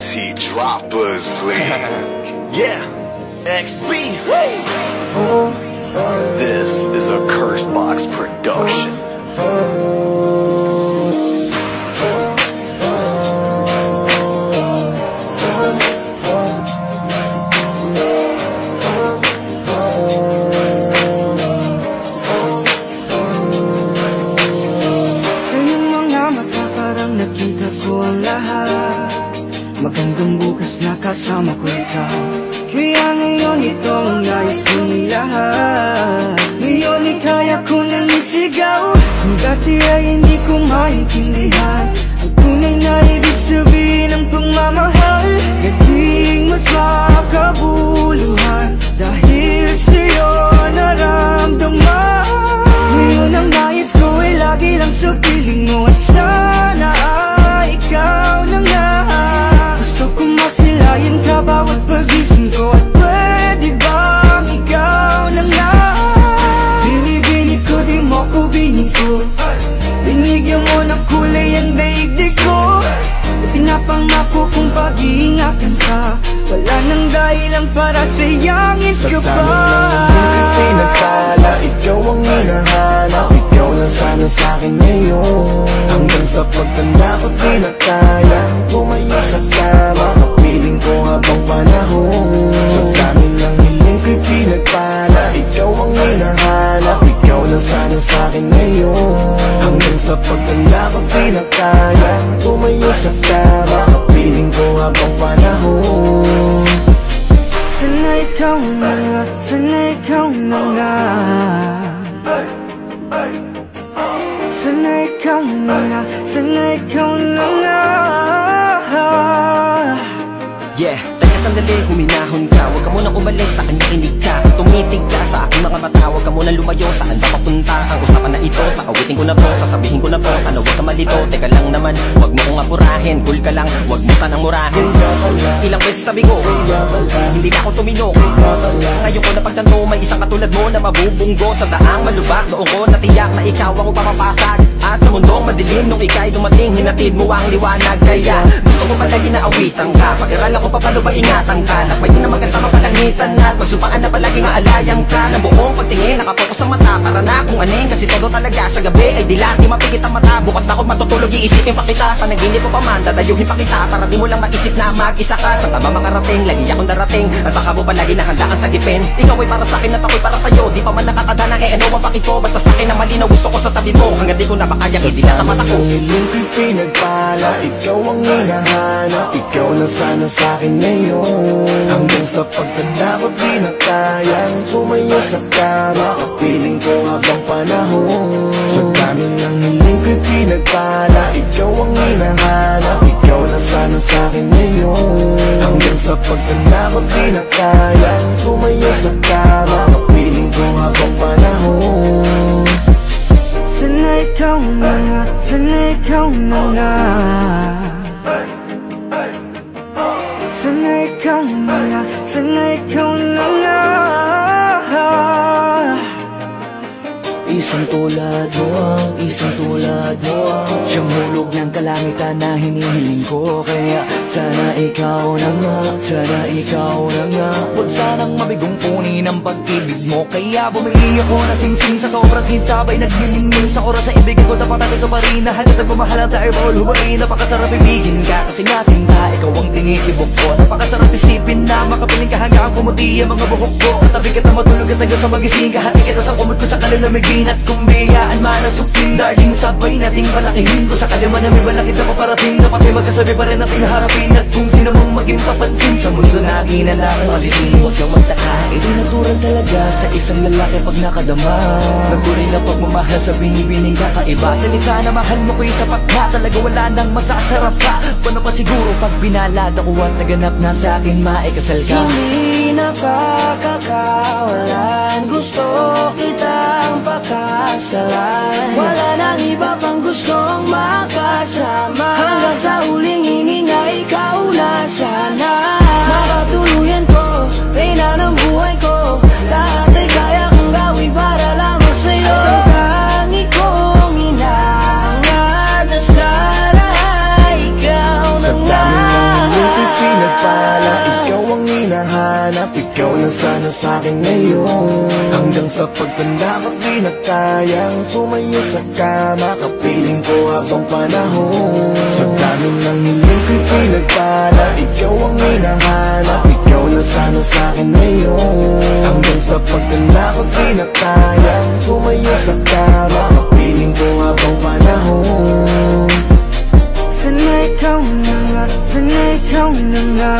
T Droppers League. Yeah, XB. This is a Cursebox production. Nakita ko ang lahat. Magandang bukas na kasama ko ikaw. Kaya ngayon ito ang nais kong ilahat. Ngayon kaya ko nang isigaw. Kung dati ay hindi ko maintindihan ang tunay na ibig sabihin ng pagmamahal. Naging mas makabuluhan dahil sa'yo naramdaman. Ngayon ang nais ko ay lagi lang sa piling mo. At sana ay ikaw na nga. Gusto ko masilayan ka bawat pagising ko. At pwede bang ikaw na nga? Binibinig ko, di mo ko binig ko. Binigyan mo ng kulay ang daigdig ko. Pinapangako kong pag-iingatan ka. Wala nang dahilan para sayangin ka pa. Pinagtala, ikaw ang hinahanap. Ikaw lang sana sa'kin ngayon. Hanggang sa pagtanda ko di na kaya tumayo sa kama. Kapiling ko habang panahon. Sa dami ng hiling ko'y pinagpala. Ikaw ang hinahanap. Ikaw lang sana sa'kin ngayon. Hanggang sa pagtanda ko di na kaya tumayo sa kama. Kapiling ko habang panahon. Sana ikaw na nga, sana ikaw na nga. Sana ikaw na nga, sana ikaw na nga. Yeah, teka sandali, huminahon ka. Huwag ka munang umalis, sa kanya kinig ka. Tumitig ka sa aking mga mata. Huwag ka munang lumayo, saan ba papunta? Ang usapan na ito, sa awitin ko na to, sasabihin ko na to. Sana huwag ka malito, teka lang naman. Huwag mo kong apurahin, cool ka lang. Huwag mo sanang murahin. Ilang beses tabi ko, hindi na ako tuminok. Ngayon ko napagtanto, may isang katulad mo na mabubunggo sa daang malubak. Noong ko natiyak na ikaw ang upapapasag. At sa mundong madilim, nung ika'y dumating, hinatid mo ang liwanag. Kaya gusto ko palagi na awitan ka. Pag-aralan ko pa paano ba ingatan ka. Nakbay din na magkasama palangitan. At magsupaan na palagi nga alayang ka. Ng buong pagtingin, nakapokus ang mata. Para na kung aning, kasi todo talaga sa gabi ay dilati, mapikit ang mata. Bukas na ako matutulog, iisipin pa kita. Panaginip ko pa man, dadayuhin pa kita. Para di mo lang maisip na mag-isa ka. Sa tama makarating, lagi akong darating. Ang saka mo palagi nakandaan sa gipin. Ikaw ay para sa'kin at ako'y para sa'yo. Di pa man nakatadana, ano ang pakit ko. Basta sa'kin na malinaw, gusto ko sa tabi mo. Hanggang di ko na makayang idilat ang mata ko. Hiling ko'y pinagpala. Ikaw ang hinahanap. Ikaw lang sana sa'kin ngayon. Hanggang sa pagtanda ko di na kayang tumayo sa kama. Kapiling ko habang panahon. Sa dami ng hiling ko'y pinagpala. Ikaw ang hinahanap. Ikaw lang sana sa'kin ngayon. Hanggang sa pagtanda ko di na kayang tumayo sa kama. Kapiling ko habang panahon. Sana ikaw na nga, sana ikaw na nga. Sana ikaw na nga, sana ikaw na nga. Isang tulad mo ang, isang tulad mo ang siyang hulog ng kalangitan na hinihiling ko. Kaya sana ikaw na nga, sana ikaw na nga. Huwag sanang mabigong punin ang pag-ibig mo. Kaya bumili ako na sing-sing sa sobrang kintabay. Nagnilingin sa oras sa ibig ko. Dapat natin ito pa rin na hagad at bumahal at tayo bawal humain. Napakasarap ibigin ka kasi nga sinta, ikaw ang tinitibok ko. Napakasarap isipin na makapiling ka hanggang pumuti ang mga buhok ko. At tabi kita matulog at hanggang sa magising ka. Hati kita sa kumot ko sa kalamigin. At kung biyaan man ang supling, darling, sabay nating palakihin ko sa kalima na may balakid na paparating. Dapat ay magkasabi pa rin natin harapin. At kung sino mong maging papansin sa mundo na kinalangang alisin. Huwag kang magtaka, ito'y natural talaga sa isang lalaki pag nakadama. Nagtuloy na pagmamahal sa binibining kakaiba. Salita na mahal mo ko'y sapat na. Talaga wala nang masasarap ka. Paano pa siguro pag binalad ako at naganap na sa akin maikasal ka. Hindi nakakakawalan, gusto kitang pakasalan. Wala nang iba pang gustong makasama. Hanggang sa huling hininga ikaw na sana. Makatuluyan ko, pena ng buhay ko. Lahat ay kaya kong gawin para lamang sa'yo. Ang tangi kong hinahangat na sana ikaw na nga. pinagpala, ikaw ang hinahanap, ikaw na sana sa'kin ngayon. Hanggang sa pagtanda ko't di na kayang tumayo sa kama, kapiling ko habang panahon. Sa dami ng hiling ko'y pinagpala, ikaw ang hinahanap, ikaw na sana sa'kin ngayon. Hanggang sa pagtanda ko't di na kayang tumayo sa kama, kapiling ko habang panahon. Sana ikaw na nga, sana ikaw na nga.